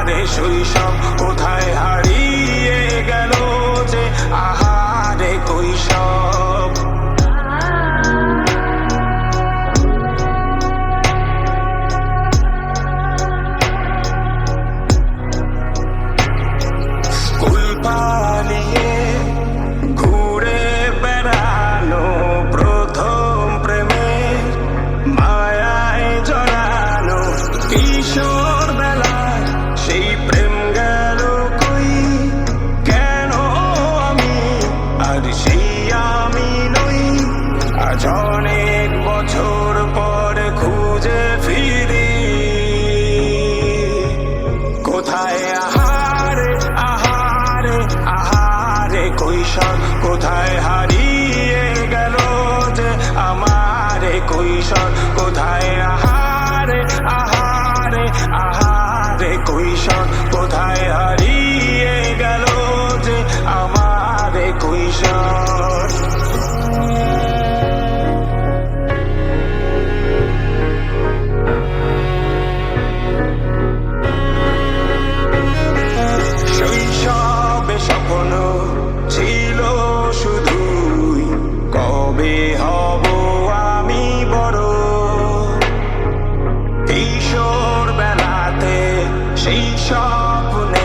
আহারে শৈশব কোথায় হারিয়ে গেল যে, আহারে কৈশব। স্কুল পালিয়ে ঘুরে বেড়ানো, প্রথম প্রেমের মায়ায় জড়ানো, কিশোর বেলায় সেই প্রেম গেল কই, কেন আমি আর সেই আমি নই। আজ অনেক বছর পর খুঁজে ফিরি, কোথায় আহারে আহারে আহারে কৈশোর, কোথায় হারিয়ে গেল যে আমারে কৈশোর, কোথায় আহারে আহারে আহারে কৈশোর, কোথায় হারিয়ে গেল যে আমারে কৈশোর। শৈশবে স্বপ্ন ছিল শুধুই, কবে হব আমি বড়। কিশোর বেলাতে সেই স্বপ্নে